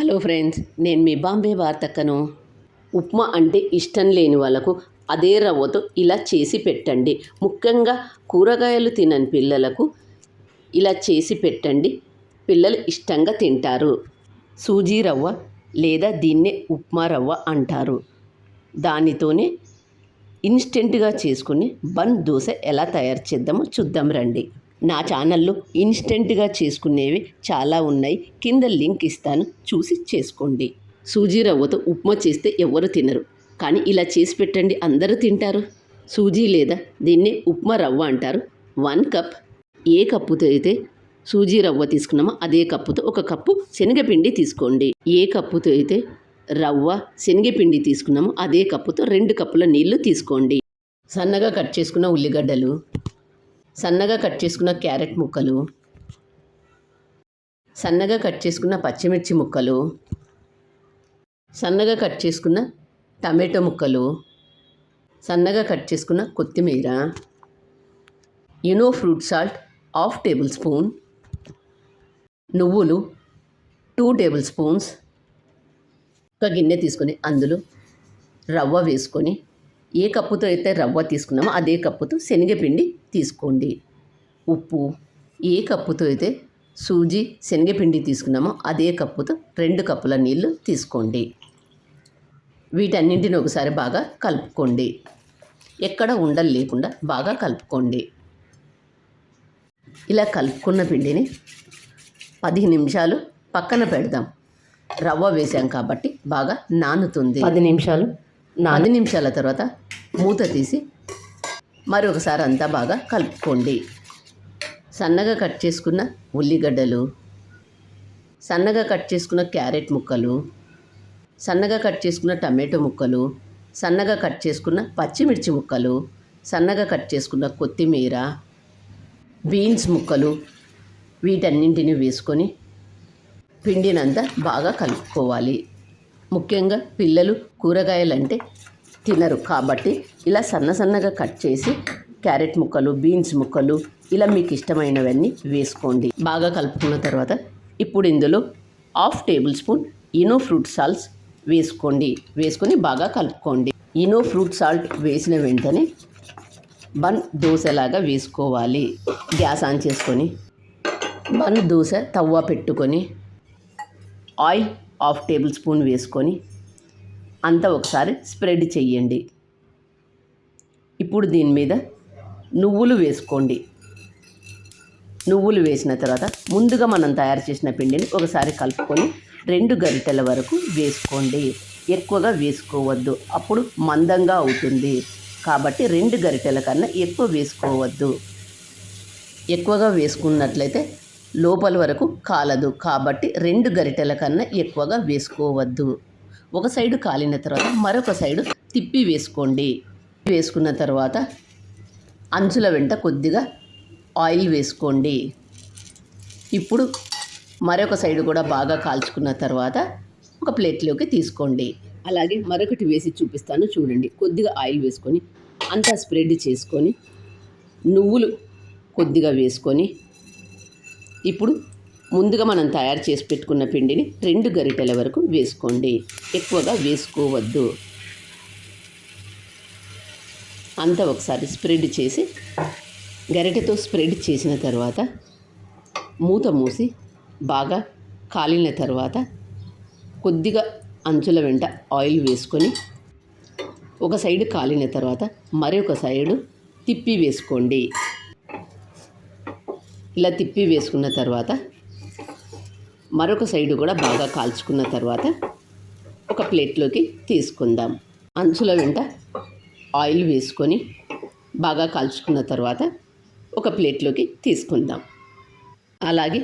Hello friends, నేను మీ బాంబే వార్తక్కను. ఉప్మా అంటే ఇష్టం లేని వాళ్ళకు అదే రవ్వతో ఇలా చేసి పెట్టండి. ముఖ్యంగా కూరగాయలు తినని పిల్లలకు ఇలా చేసి పెట్టండి. పిల్లలు ఇష్టంగా తింటారు. సూజీ రవ్వ లేదా దీన్నే ఉప్మా రవ్వ అంటారు. దానితోనే ఇన్స్టెంట్గా చేసుకుని బన్ దోశ ఎలా తయారు చేద్దామో చూద్దాం రండి. నా ఛానల్లో ఇన్స్టెంట్గా చేసుకునేవి చాలా ఉన్నాయి. కింద లింక్ ఇస్తాను, చూసి చేసుకోండి. సూజీ రవ్వతో ఉప్మా చేస్తే ఎవరు తినరు, కానీ ఇలా చేసి పెట్టండి, అందరూ తింటారు. సూజీ లేదా దీన్ని ఉప్మా రవ్వ అంటారు. 1 కప్. ఏ కప్పుతో అయితే సూజీ రవ్వ తీసుకున్నామో అదే కప్పుతో 1 కప్పు శనగపిండి తీసుకోండి. ఏ కప్పుతో అయితే రవ్వ శనగపిండి తీసుకున్నామో అదే కప్పుతో 2 కప్పుల నీళ్లు తీసుకోండి. సన్నగా కట్ చేసుకున్న ఉల్లిగడ్డలు, సన్నగా కట్ చేసుకున్న క్యారెట్ ముక్కలు, సన్నగా కట్ చేసుకున్న పచ్చిమిర్చి ముక్కలు, సన్నగా కట్ చేసుకున్న టమాటో ముక్కలు, సన్నగా కట్ చేసుకున్న కొత్తిమీర, ఫ్రూట్ సాల్ట్ 1/2 టేబుల్ స్పూన్, నువ్వులు 2 టేబుల్ స్పూన్స్. ఒక గిన్నె తీసుకొని అందులో రవ్వ వేసుకొని ఏ కప్పుతో అయితే రవ్వ తీసుకున్నామో అదే కప్పుతో శనగపిండి తీసుకోండి. ఉప్పు, ఏ కప్పుతో అయితే సూజీ శనగపిండి తీసుకున్నామో అదే కప్పుతో 2 కప్పుల నీళ్లు తీసుకోండి. వీటన్నింటిని ఒకసారి బాగా కలుపుకోండి. ఎక్కడ ఉండలు లేకుండా బాగా కలుపుకోండి. ఇలా కలుపుకున్న పిండిని 10 నిమిషాలు పక్కన పెడదాం. రవ్వ వేసాం కాబట్టి బాగా నానుతుంది. 10 నిమిషాల తర్వాత మూత తీసి మరొకసారి అంతా బాగా కలుపుకోండి. సన్నగా కట్ చేసుకున్న ఉల్లిగడ్డలు, సన్నగా కట్ చేసుకున్న క్యారెట్ ముక్కలు, సన్నగా కట్ చేసుకున్న టమాటో ముక్కలు, సన్నగా కట్ చేసుకున్న పచ్చిమిర్చి ముక్కలు, సన్నగా కట్ చేసుకున్న కొత్తిమీర, బీన్స్ ముక్కలు, వీటన్నింటిని వేసుకొని పిండినంతా బాగా కలుపుకోవాలి. ముఖ్యంగా పిల్లలు కూరగాయలంటే తినరు కాబట్టి ఇలా సన్నగా కట్ చేసి క్యారెట్ ముక్కలు, బీన్స్ ముక్కలు ఇలా మీకు ఇష్టమైనవన్నీ వేసుకోండి. బాగా కలుపుకున్న తర్వాత ఇప్పుడు ఇందులో 1/2 టేబుల్ స్పూన్ ఫ్రూట్ సాల్ట్స్ వేసుకొని బాగా కలుపుకోండి. ఫ్రూట్ సాల్ట్ వేసిన వెంటనే బన్ దోశలాగా వేసుకోవాలి. గ్యాస్ ఆన్ చేసుకొని బన్ దోశ తవ్వ పెట్టుకొని ఆయిల్ 1/2 టేబుల్ స్పూన్ వేసుకొని అంతా ఒకసారి స్ప్రెడ్ చేయండి. ఇప్పుడు దీని మీద నువ్వులు వేసుకోండి. నువ్వులు వేసిన తర్వాత ముందుగా మనం తయారు చేసిన పిండిని ఒకసారి కలుపుకొని 2 గరిటెల వరకు వేసుకోండి. ఎక్కువగా వేసుకోవద్దు, అప్పుడు మందంగా అవుతుంది. కాబట్టి 2 గరిటెల కన్నా ఎక్కువ వేసుకోవద్దు. ఎక్కువగా వేసుకున్నట్లయితే లోపల వరకు కాలదు. కాబట్టి 2 గరిటెల కన్నా ఎక్కువగా వేసుకోవద్దు. ఒక సైడు కాలిన తర్వాత మరొక సైడు తిప్పి వేసుకోండి. వేసుకున్న తర్వాత అంచుల వెంట కొద్దిగా ఆయిల్ వేసుకోండి. ఇప్పుడు మరొక సైడు కూడా బాగా కాల్చుకున్న తర్వాత ఒక ప్లేట్లోకి తీసుకోండి. అలాగే మరొకటి వేసి చూపిస్తాను చూడండి. కొద్దిగా ఆయిల్ వేసుకొని అంతా స్ప్రెడ్ చేసుకొని నువ్వులు కొద్దిగా వేసుకొని ఇప్పుడు ముందుగా మనం తయారు చేసి పెట్టుకున్న పిండిని 2 గరిటెల వరకు వేసుకోండి. ఎక్కువగా వేసుకోవద్దు. అంతా ఒకసారి స్ప్రెడ్ చేసి గరిటెతో స్ప్రెడ్ చేసిన తర్వాత మూత మూసి బాగా కాలిన తర్వాత కొద్దిగా అంచుల వెంట ఆయిల్ వేసుకొని ఒక సైడు కాలిన తర్వాత మరొక సైడు తిప్పి వేసుకోండి. ఇలా తిప్పి వేసుకున్న తర్వాత మరొక సైడు కూడా బాగా కాల్చుకున్న తర్వాత ఒక ప్లేట్లోకి తీసుకుందాం. అంచుల వెంట ఆయిల్ వేసుకొని బాగా కాల్చుకున్న తర్వాత ఒక ప్లేట్లోకి తీసుకుందాం. అలాగే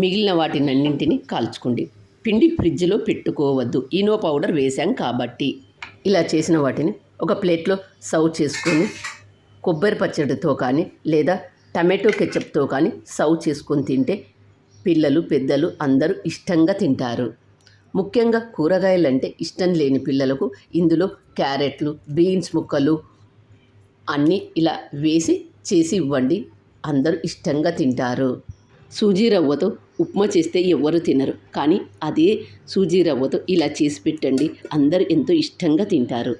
మిగిలిన వాటినన్నింటినీ కాల్చుకోండి. పిండి ఫ్రిడ్జ్లో పెట్టుకోవద్దు, ఈనో పౌడర్ వేసాం కాబట్టి. ఇలా చేసిన వాటిని ఒక ప్లేట్లో సర్వ్ చేసుకొని కొబ్బరి పచ్చడితో కానీ లేదా టమాటో కెచప్తో కానీ సర్వ్ చేసుకొని తింటే పిల్లలు పెద్దలు అందరూ ఇష్టంగా తింటారు. ముఖ్యంగా కూరగాయలంటే ఇష్టం లేని పిల్లలకు ఇందులో క్యారెట్లు, బీన్స్ ముక్కలు అన్నీ ఇలా వేసి చేసి ఇవ్వండి, అందరూ ఇష్టంగా తింటారు. సూజీ రవ్వతో ఉప్మా చేస్తే ఎవ్వరు తినరు, కానీ అదే సూజీ రవ్వతో ఇలా చేసి పెట్టండి, అందరూ ఎంతో ఇష్టంగా తింటారు.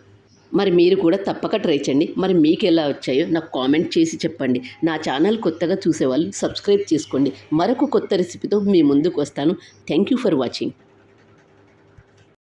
మరి మీరు కూడా తప్పక ట్రై చేయండి. మరి మీకు ఎలా వచ్చాయో నాకు కామెంట్ చేసి చెప్పండి. నా ఛానల్ కొత్తగా చూసేవాళ్ళు సబ్స్క్రైబ్ చేసుకోండి. మరొక కొత్త రెసిపీతో మీ ముందుకు వస్తాను. Thank you for watching.